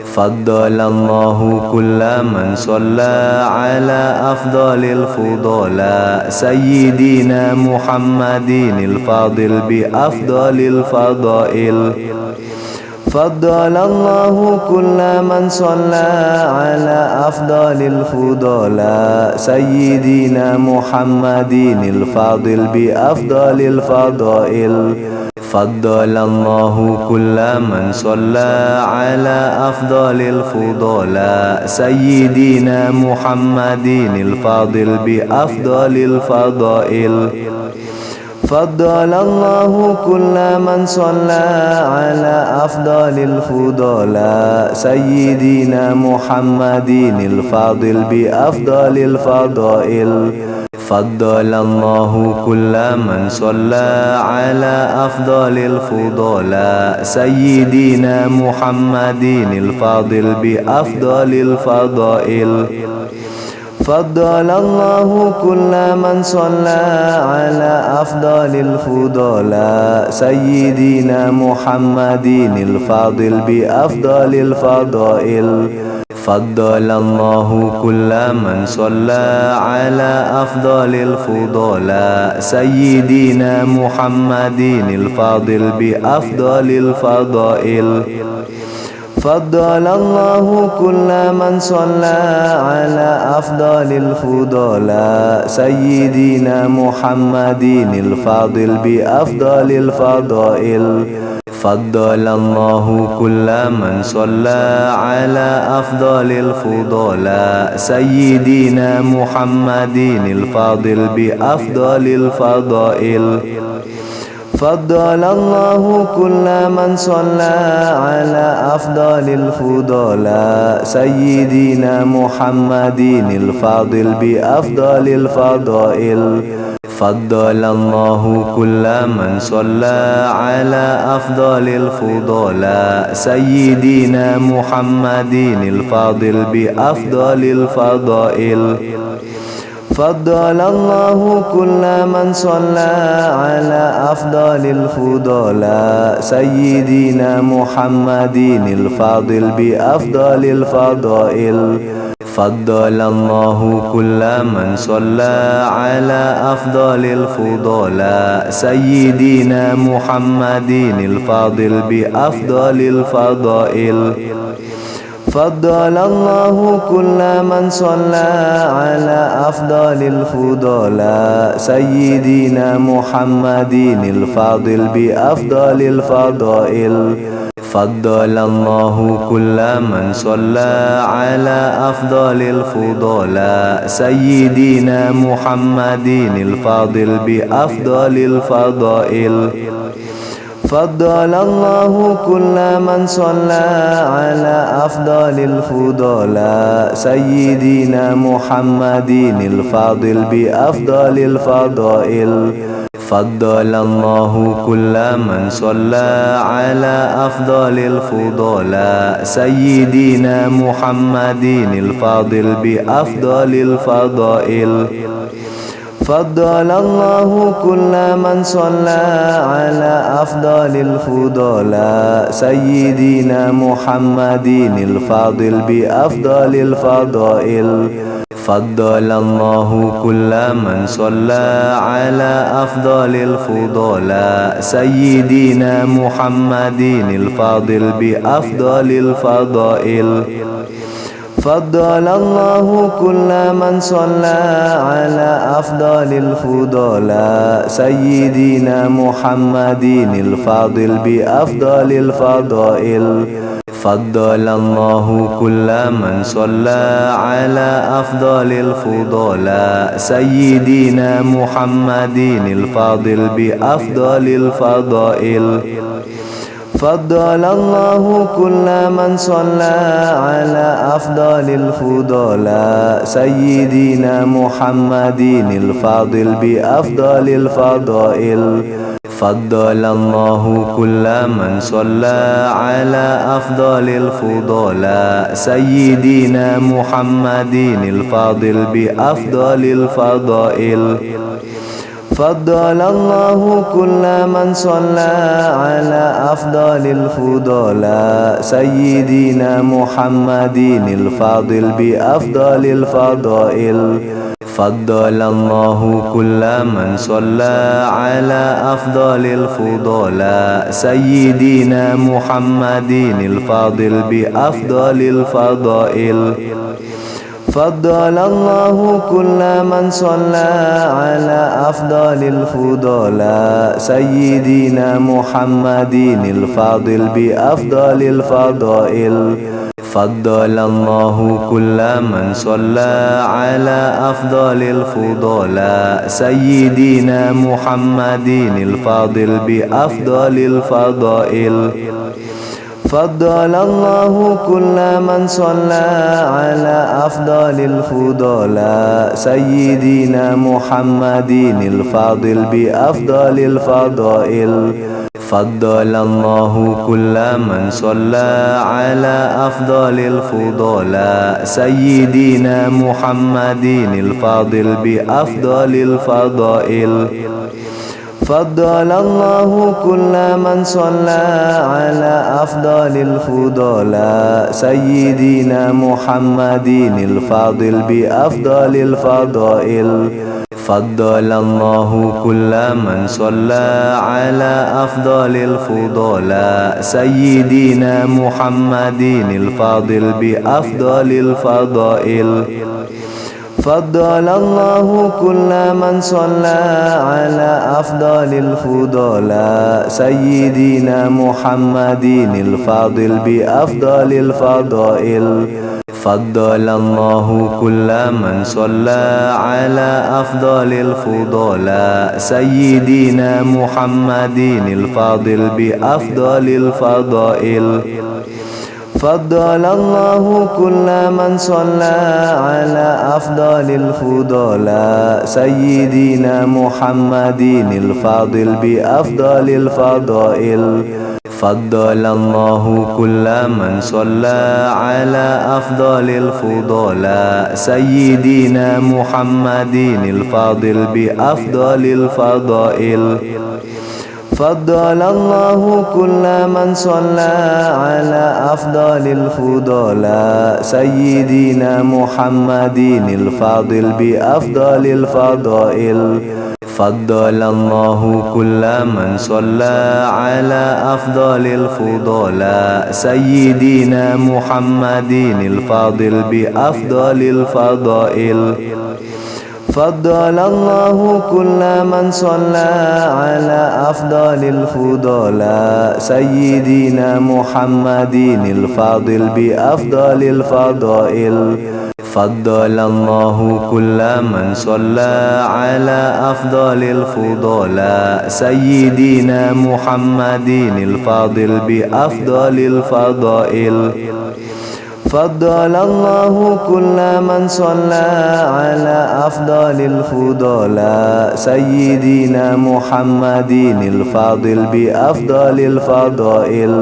فضل الله كل من صلى على أفضل الفضلاء سيدنا محمد الفاضل بأفضل الفضائل. فضل الله كل من صلى على أفضل الفضلاء سيدنا محمد الفاضل بأفضل الفضائل. فضل الله كل من صلى على أفضل الفضلاء سيدنا محمد الفاضل بأفضل الفضائل. فضل الله كل من صلى على أفضل الفضلاء سيدنا محمد الفاضل بأفضل الفضائل. فضل الله كل من صلى على أفضل الفضلاء سيدنا محمد الفاضل بأفضل الفضائل. فضل الله كل من صلى على أفضل الفضلاء سيدنا محمد الفاضل بأفضل الفضائل. فضل الله كل من صلى على أفضل الفضلاء سيدنا محمد الفاضل بأفضل الفضائل. فضل الله كل من صلى على أفضل الفضلاء سيدنا محمد الفاضل بأفضل الفضائل. فضل الله كل من صلى على أفضل الفضلاء سيدنا محمد الفاضل بأفضل الفضائل. فضل الله كل من صلى على أفضل الفضلاء سيدنا محمد الفاضل بأفضل الفضائل. فضل الله كل من صلى على أفضل الفضلاء سيدنا محمد الفاضل بأفضل الفضائل. فضل الله كل من صلى على أفضل الفضلاء سيدنا محمد الفاضل بأفضل الفضائل. فضل الله كل من صلى على أفضل الفضلاء سيدنا محمد الفاضل بأفضل الفضائل. فضل الله كل من صلى على أفضل الفضلاء سيدنا محمد الفاضل بأفضل الفضائل. فضل الله كل من صلى على أفضل الفضلاء سيدنا محمد الفاضل بأفضل الفضائل. فضل الله كل من صلى على أفضل الفضلاء سيدنا محمد الفاضل بأفضل الفضائل. فضل الله كل من صلى على أفضل الفضلاء سيدنا محمد الفاضل بأفضل الفضائل. فضل الله كل من صلى على أفضل الفضلاء سيدنا محمد الفاضل بأفضل الفضائل. فضل الله كل من صلى على أفضل الفضلاء سيدنا محمد الفاضل بأفضل الفضائل. فضل الله كل من صلى على أفضل الفضلاء سيدنا محمد الفاضل بأفضل الفضائل. فضل الله كل من صلى على أفضل الفضلاء سيدنا محمد الفاضل بأفضل الفضائل. فضل الله كل من صلى على أفضل الفضلاء سيدنا محمد الفاضل بأفضل الفضائل. فضل الله كل من صلى على أفضل الفضلاء سيدنا محمد الفاضل بأفضل الفضائل. فضل الله كل من صلى على أفضل الفضلاء سيدنا محمد الفاضل بأفضل الفضائل. فضل الله كل من صلى على أفضل الفضلاء سيدنا محمد الفاضل بأفضل الفضائل. فضل الله كل من صلى على أفضل الفضلاء سيدنا محمد الفاضل بأفضل الفضائل. فضل الله كل من صلى على أفضل الفضلاء سيدنا محمد الفاضل بأفضل الفضائل. فضل الله كل من صلى على أفضل الفضلاء سيدنا محمد الفاضل بأفضل الفضائل. فضل الله كل من صلى على أفضل الفضلاء سيدنا محمد الفاضل بأفضل الفضائل. فضل الله كل من صلى على أفضل الفضلاء سيدنا محمد الفاضل بأفضل الفضائل. فضل الله كل من صلى على أفضل الفضلاء سيدنا محمد الفاضل بأفضل الفضائل. فضل الله كل من صلى على أفضل الفضلاء سيدنا محمد الفاضل بأفضل الفضائل. فضل الله كل من صلى على أفضل الفضلاء سيدنا محمد الفاضل بأفضل الفضائل. فضل الله كل من صلى على أفضل الفضلاء سيدنا محمد الفاضل بأفضل الفضائل. فضل الله كل من صلى على أفضل الفضلاء سيدنا محمد الفاضل بأفضل الفضائل. فضل الله كل من صلى على أفضل الفضلاء سيدنا محمد الفاضل بأفضل الفضائل. فضل الله كل من صلى على أفضل الفضلاء سيدنا محمد الفاضل بأفضل الفضائل. فضل الله كل من صلى على أفضل الفضلاء سيدنا محمد الفاضل بأفضل الفضائل. فضل الله كل من صلى على أفضل الفضلاء سيدنا محمد الفاضل بأفضل الفضائل. فضل الله كل من صلى على أفضل الفضلاء سيدنا محمد الفاضل بأفضل الفضائل.